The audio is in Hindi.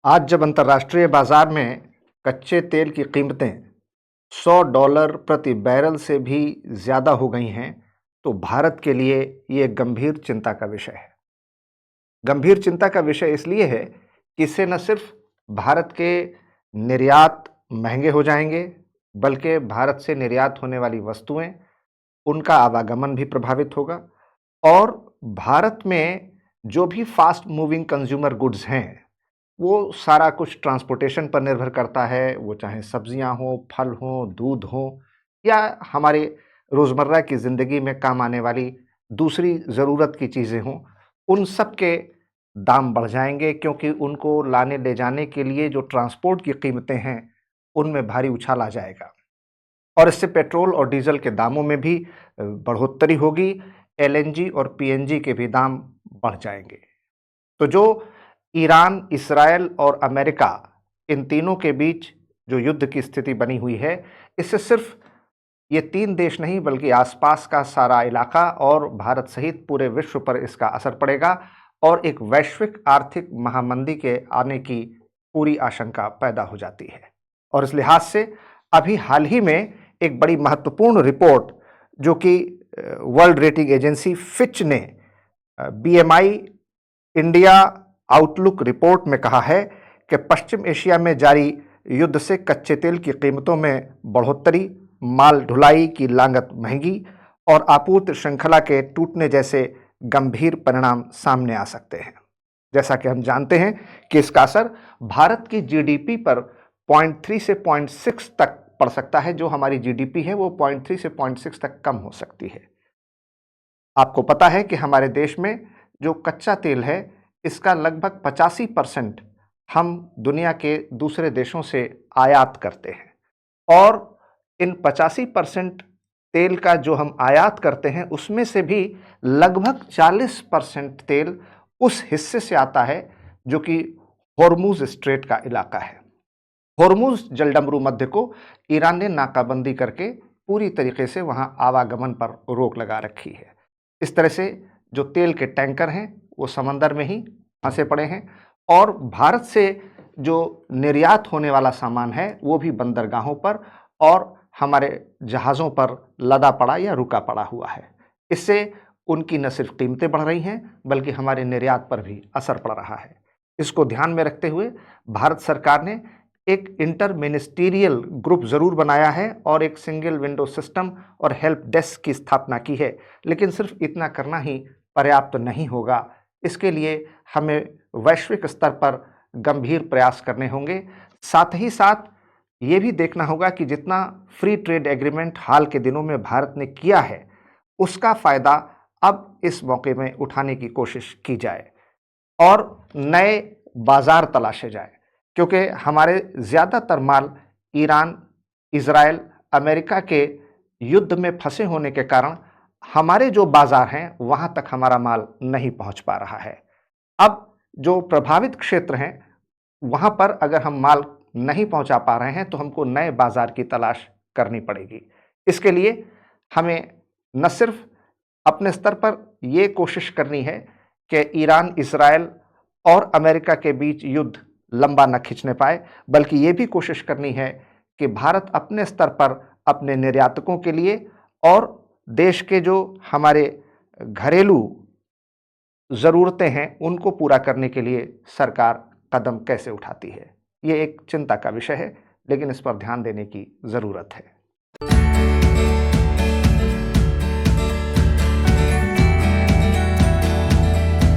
आज जब अंतर्राष्ट्रीय बाजार में कच्चे तेल की कीमतें $100 प्रति बैरल से भी ज़्यादा हो गई हैं, तो भारत के लिए ये गंभीर चिंता का विषय है। गंभीर चिंता का विषय इसलिए है कि इससे न सिर्फ भारत के निर्यात महंगे हो जाएंगे, बल्कि भारत से निर्यात होने वाली वस्तुएं, उनका आवागमन भी प्रभावित होगा और भारत में जो भी फास्ट मूविंग कंज्यूमर गुड्स हैं, वो सारा कुछ ट्रांसपोर्टेशन पर निर्भर करता है। वो चाहे सब्जियां हों, फल हों, दूध हों या हमारे रोज़मर्रा की ज़िंदगी में काम आने वाली दूसरी ज़रूरत की चीज़ें हों, उन सब के दाम बढ़ जाएंगे, क्योंकि उनको लाने ले जाने के लिए जो ट्रांसपोर्ट की कीमतें हैं, उनमें भारी उछाल आ जाएगा और इससे पेट्रोल और डीजल के दामों में भी बढ़ोतरी होगी। एलएनजी और पीएनजी के भी दाम बढ़ जाएंगे। तो जो ईरान, इस्राएल और अमेरिका, इन तीनों के बीच जो युद्ध की स्थिति बनी हुई है, इससे सिर्फ ये 3 देश नहीं बल्कि आसपास का सारा इलाका और भारत सहित पूरे विश्व पर इसका असर पड़ेगा और एक वैश्विक आर्थिक महामंदी के आने की पूरी आशंका पैदा हो जाती है। और इस लिहाज से अभी हाल ही में एक बड़ी महत्वपूर्ण रिपोर्ट जो कि वर्ल्ड रेटिंग एजेंसी फिच ने बीएमआई इंडिया आउटलुक रिपोर्ट में कहा है कि पश्चिम एशिया में जारी युद्ध से कच्चे तेल की कीमतों में बढ़ोतरी, माल ढुलाई की लागत महंगी और आपूर्ति श्रृंखला के टूटने जैसे गंभीर परिणाम सामने आ सकते हैं। जैसा कि हम जानते हैं कि इसका असर भारत की जीडीपी पर 0.3 से 0.6 तक पड़ सकता है। जो हमारी जीडीपी है वो 0.3 से 0.6 तक कम हो सकती है। आपको पता है कि हमारे देश में जो कच्चा तेल है, इसका लगभग 85% हम दुनिया के दूसरे देशों से आयात करते हैं और इन 85% तेल का जो हम आयात करते हैं, उसमें से भी लगभग 40% तेल उस हिस्से से आता है जो कि होर्मुज स्ट्रेट का इलाका है। होर्मुज जलडमरू मध्य को ईरान ने नाकाबंदी करके पूरी तरीके से वहां आवागमन पर रोक लगा रखी है। इस तरह से जो तेल के टैंकर हैं वो समंदर में ही फंसे पड़े हैं और भारत से जो निर्यात होने वाला सामान है वो भी बंदरगाहों पर और हमारे जहाज़ों पर लदा पड़ा या रुका पड़ा हुआ है। इससे उनकी न सिर्फ कीमतें बढ़ रही हैं बल्कि हमारे निर्यात पर भी असर पड़ रहा है। इसको ध्यान में रखते हुए भारत सरकार ने एक इंटर मिनिस्टीरियल ग्रुप ज़रूर बनाया है और एक सिंगल विंडो सिस्टम और हेल्प डेस्क की स्थापना की है, लेकिन सिर्फ इतना करना ही पर्याप्त नहीं होगा। इसके लिए हमें वैश्विक स्तर पर गंभीर प्रयास करने होंगे। साथ ही साथ ये भी देखना होगा कि जितना फ्री ट्रेड एग्रीमेंट हाल के दिनों में भारत ने किया है, उसका फ़ायदा अब इस मौके में उठाने की कोशिश की जाए और नए बाज़ार तलाशे जाए, क्योंकि हमारे ज़्यादातर माल ईरान, इज़राइल, अमेरिका के युद्ध में फंसे होने के कारण हमारे जो बाज़ार हैं वहाँ तक हमारा माल नहीं पहुँच पा रहा है। अब जो प्रभावित क्षेत्र हैं वहाँ पर अगर हम माल नहीं पहुँचा पा रहे हैं तो हमको नए बाज़ार की तलाश करनी पड़ेगी। इसके लिए हमें न सिर्फ अपने स्तर पर ये कोशिश करनी है कि ईरान, इज़राइल और अमेरिका के बीच युद्ध लंबा न खिंचने पाए, बल्कि ये भी कोशिश करनी है कि भारत अपने स्तर पर अपने निर्यातकों के लिए और देश के जो हमारे घरेलू ज़रूरतें हैं उनको पूरा करने के लिए सरकार कदम कैसे उठाती है। ये एक चिंता का विषय है, लेकिन इस पर ध्यान देने की ज़रूरत है।